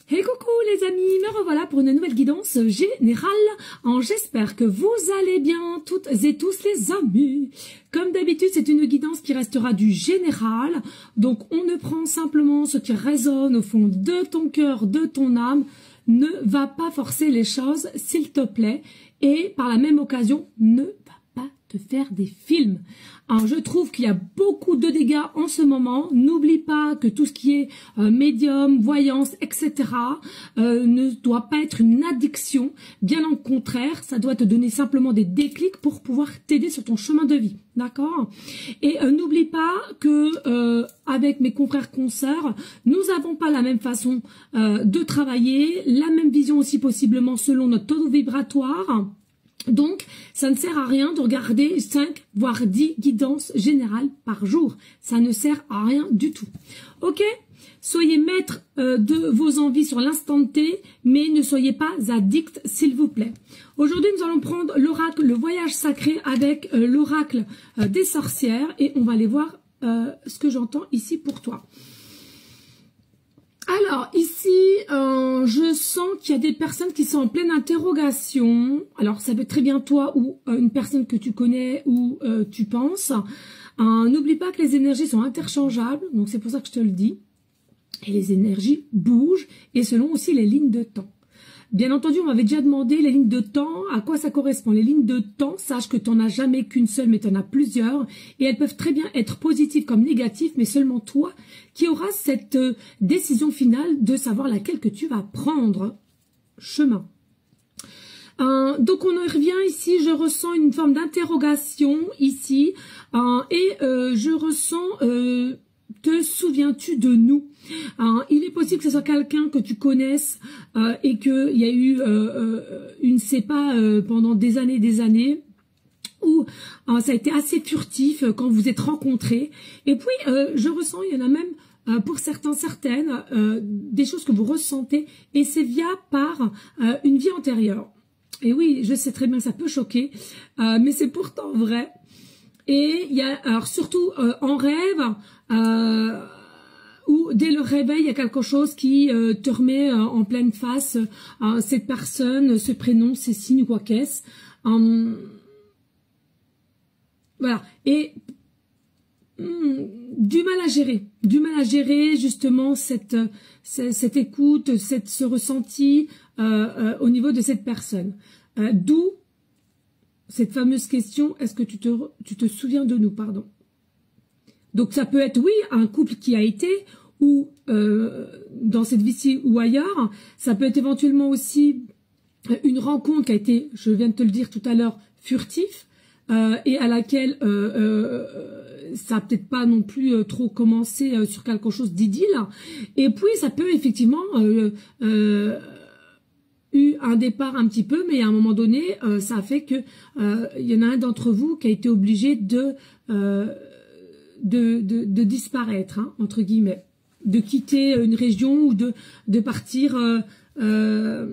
Hey coucou les amis, me revoilà pour une nouvelle guidance générale. J'espère que vous allez bien toutes et tous les amis. Comme d'habitude, c'est une guidance qui restera du général. Donc on ne prend simplement ce qui résonne au fond de ton cœur, de ton âme. Ne va pas forcer les choses, s'il te plaît. Et par la même occasion, ne va pas te faire des films. Alors, je trouve qu'il y a beaucoup de dégâts en ce moment. N'oublie pas que tout ce qui est médium, voyance, etc. Ne doit pas être une addiction. Bien au contraire, ça doit te donner simplement des déclics pour pouvoir t'aider sur ton chemin de vie. D'accord? Et n'oublie pas que avec mes confrères consoeurs, nous n'avons pas la même façon de travailler, la même vision aussi possiblement selon notre taux vibratoire. Donc, ça ne sert à rien de regarder 5 voire 10 guidances générales par jour. Ça ne sert à rien du tout. Ok? Soyez maître de vos envies sur l'instant T, mais ne soyez pas addict, s'il vous plaît. Aujourd'hui, nous allons prendre l'oracle, le voyage sacré avec l'oracle des sorcières et on va aller voir ce que j'entends ici pour toi. Alors, ici, je sens qu'il y a des personnes qui sont en pleine interrogation. Alors, ça peut être très bien toi ou une personne que tu connais ou tu penses. N'oublie pas que les énergies sont interchangeables, donc c'est pour ça que je te le dis. Et les énergies bougent, et selon aussi les lignes de temps. Bien entendu, on m'avait déjà demandé les lignes de temps, à quoi ça correspond. Les lignes de temps, sache que tu n'en as jamais qu'une seule, mais tu en as plusieurs. Et elles peuvent très bien être positives comme négatives, mais seulement toi qui auras cette décision finale de savoir laquelle que tu vas prendre chemin. Donc on y revient ici, je ressens une forme d'interrogation ici, et je ressens... te souviens-tu de nous? Il est possible que ce soit quelqu'un que tu connaisses et qu'il y a eu une sépa pendant des années où ça a été assez furtif quand vous êtes rencontrés. Et puis, je ressens, il y en a même pour certaines, des choses que vous ressentez et c'est via par une vie antérieure. Et oui, je sais très bien que ça peut choquer, mais c'est pourtant vrai. Et il y a, alors surtout en rêve, ou dès le réveil, il y a quelque chose qui te remet en pleine face cette personne, ce prénom, ces signes ou quoi qu'est-ce. Voilà. Et du mal à gérer justement cette écoute, ce ressenti au niveau de cette personne. D'où cette fameuse question, est-ce que tu te souviens de nous, pardon. Donc ça peut être, oui, un couple qui a été, ou dans cette vie-ci ou ailleurs. Ça peut être éventuellement aussi une rencontre qui a été, je viens de te le dire tout à l'heure, furtif, et à laquelle ça n'a peut-être pas non plus trop commencé sur quelque chose d'idylle. Et puis ça peut effectivement... eu un départ un petit peu, mais à un moment donné, ça a fait que il y en a un d'entre vous qui a été obligé de disparaître, hein, entre guillemets, de quitter une région ou de partir de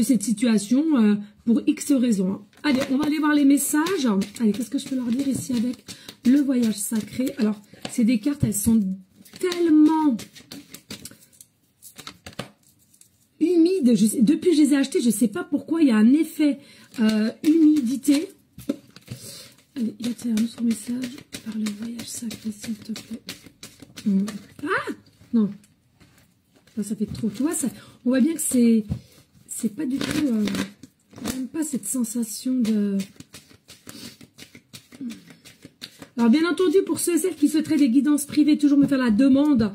cette situation pour X raisons. Hein. Allez, on va aller voir les messages. Allez, qu'est-ce que je peux leur dire ici avec le voyage sacré? Alors, c'est des cartes, elles sont tellement... humide, depuis que je les ai achetées, je ne sais pas pourquoi, il y a un effet humidité. Allez, il y a un autre message par le voyage sacré, s'il te plaît. Ah non, ça fait trop, tu vois, ça, on voit bien que c'est pas du tout, j'aime pas cette sensation de... Alors bien entendu, pour ceux et celles qui souhaiteraient des guidances privées, toujours me faire la demande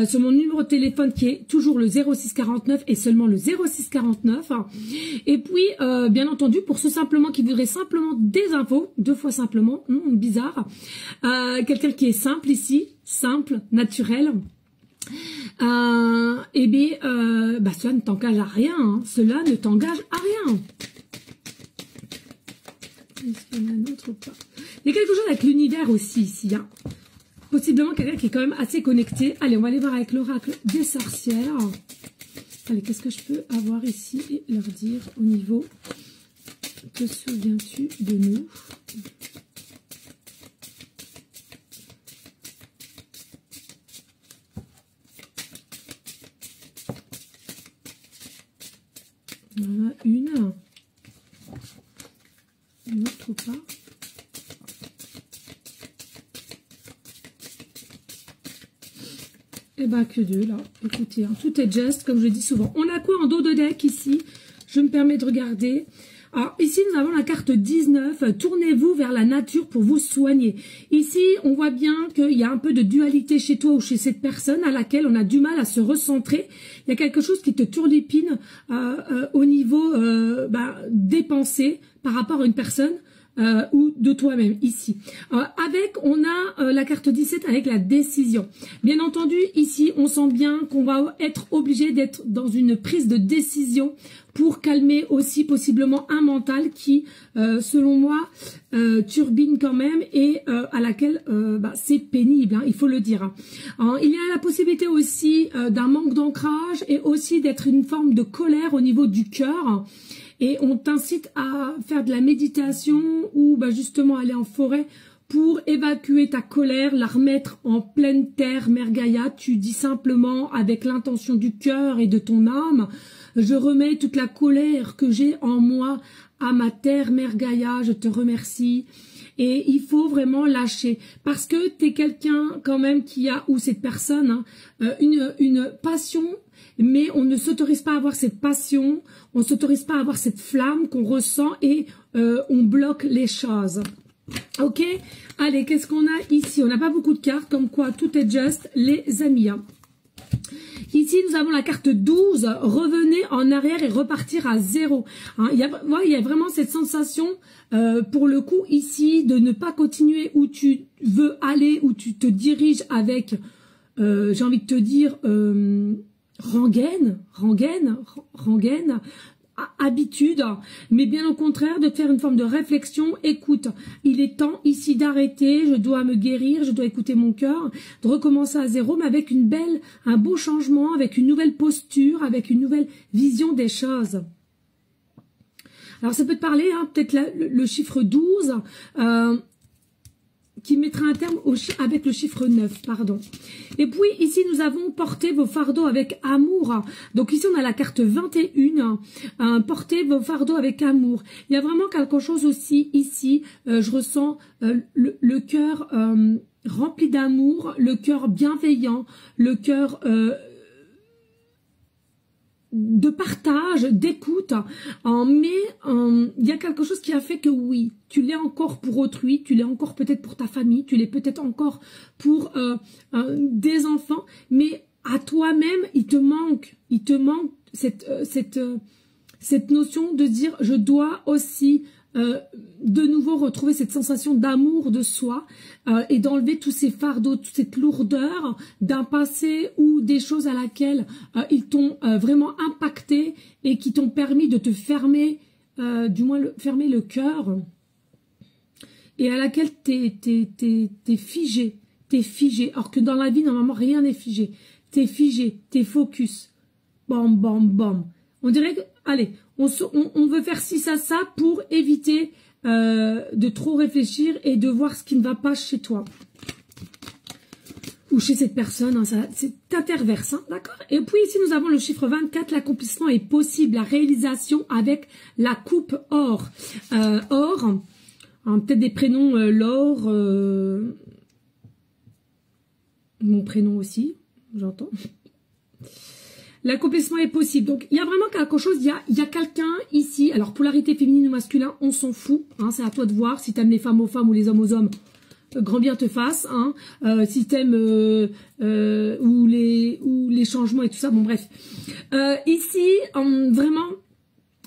sur mon numéro de téléphone qui est toujours le 0649 et seulement le 0649. Et puis, bien entendu, pour ceux simplement qui voudraient simplement des infos, 2 fois simplement, bizarre, quelqu'un qui est simple ici, simple, naturel, et bien, cela ne t'engage à rien, hein. Cela ne t'engage à rien. Est-ce qu'il y en a un autre ou pas? Il y a quelque chose avec l'univers aussi ici. Hein. Possiblement quelqu'un qui est quand même assez connecté. Allez, on va aller voir avec l'oracle des sorcières. Allez, qu'est-ce que je peux avoir ici et leur dire au niveau... Te souviens-tu de nous? Voilà, une autre ou pas. Et ben que deux là, écoutez, hein, tout est juste, comme je dis souvent. On a quoi en dos de deck ici? Je me permets de regarder. Alors ici, nous avons la carte 19, tournez-vous vers la nature pour vous soigner. Ici, on voit bien qu'il y a un peu de dualité chez toi ou chez cette personne à laquelle on a du mal à se recentrer. Il y a quelque chose qui te turlupine au niveau des pensées par rapport à une personne. Ou de toi-même ici. On a la carte 17 avec la décision. Bien entendu, ici, on sent bien qu'on va être obligé d'être dans une prise de décision pour calmer aussi possiblement un mental qui, selon moi, turbine quand même et à laquelle c'est pénible, hein, il faut le dire. Hein. Il y a la possibilité aussi d'un manque d'ancrage et aussi d'être une forme de colère au niveau du cœur. Et on t'incite à faire de la méditation ou justement aller en forêt pour évacuer ta colère, la remettre en pleine terre, Mère Gaïa. Tu dis simplement avec l'intention du cœur et de ton âme, je remets toute la colère que j'ai en moi à ma terre, Mère Gaïa, je te remercie. Et il faut vraiment lâcher parce que tu es quelqu'un quand même qui a, ou cette personne, hein, une passion, mais on ne s'autorise pas à avoir cette passion, on ne s'autorise pas à avoir cette flamme qu'on ressent et on bloque les choses. Ok, allez, qu'est-ce qu'on a ici? On n'a pas beaucoup de cartes, comme quoi tout est juste, les amis. Hein. Ici, nous avons la carte 12, revenez en arrière et repartir à zéro. Hein, il y a vraiment cette sensation, pour le coup, ici, de ne pas continuer où tu veux aller, où tu te diriges avec, j'ai envie de te dire, rengaine, habitude, mais bien au contraire de faire une forme de réflexion. Écoute, il est temps ici d'arrêter, je dois me guérir, je dois écouter mon cœur, de recommencer à zéro, mais avec un beau changement, avec une nouvelle posture, avec une nouvelle vision des choses. Alors ça peut te parler, hein, peut-être le chiffre 12, qui mettra un terme avec le chiffre 9, pardon. Et puis ici, nous avons porté vos fardeaux avec amour. Donc ici, on a la carte 21, portez vos fardeaux avec amour. Il y a vraiment quelque chose aussi ici, je ressens le cœur rempli d'amour, le cœur bienveillant, le cœur de partage, d'écoute, mais il y a quelque chose qui a fait que oui, tu l'es encore pour autrui, tu l'es encore peut-être pour ta famille, tu l'es peut-être encore pour des enfants, mais à toi-même, il te manque cette notion de dire je dois aussi de nouveau retrouver cette sensation d'amour de soi et d'enlever tous ces fardeaux, toute cette lourdeur d'un passé ou des choses à laquelle ils t'ont vraiment impacté et qui t'ont permis de te fermer, fermer le cœur et à laquelle t'es figé, alors que dans la vie normalement rien n'est figé, t'es figé, t'es focus, bam bam bam, on dirait que, allez, on veut faire ci, ça pour éviter de trop réfléchir et de voir ce qui ne va pas chez toi. Ou chez cette personne, hein, c'est interverse, hein, d'accord? Et puis ici, nous avons le chiffre 24, l'accomplissement est possible, la réalisation avec la coupe or. Or, hein, peut-être des prénoms, Laure, mon prénom aussi, j'entends. L'accomplissement est possible. Donc, il y a vraiment quelque chose, il y a quelqu'un ici. Alors, polarité féminine ou masculin, on s'en fout. Hein, c'est à toi de voir. Si tu aimes les femmes aux femmes ou les hommes aux hommes, grand bien te fasse. Hein. Si tu aimes ou les changements et tout ça, bon bref. Ici, vraiment,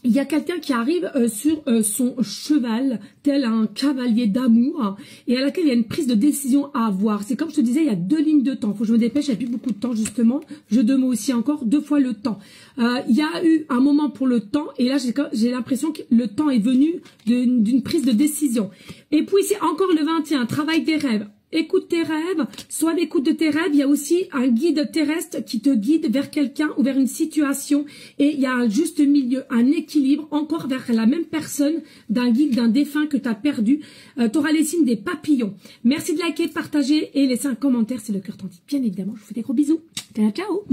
il y a quelqu'un qui arrive sur son cheval, tel un cavalier d'amour, et à laquelle il y a une prise de décision à avoir. C'est comme je te disais, il y a 2 lignes de temps. Il faut que je me dépêche, il n'y a plus beaucoup de temps justement. Jeu de mots aussi encore, 2 fois le temps. Il y a eu un moment pour le temps, et là j'ai l'impression que le temps est venu d'une prise de décision. Et puis c'est encore le 21, travail des rêves. Écoute tes rêves, sois l'écoute de tes rêves. Il y a aussi un guide terrestre qui te guide vers quelqu'un ou vers une situation. Et il y a un juste milieu, un équilibre, encore vers la même personne, d'un guide, d'un défunt que tu as perdu. Tu auras les signes des papillons. Merci de liker, de partager et laisser un commentaire si le cœur t'en dit. Bien évidemment, je vous fais des gros bisous. Ciao, ciao.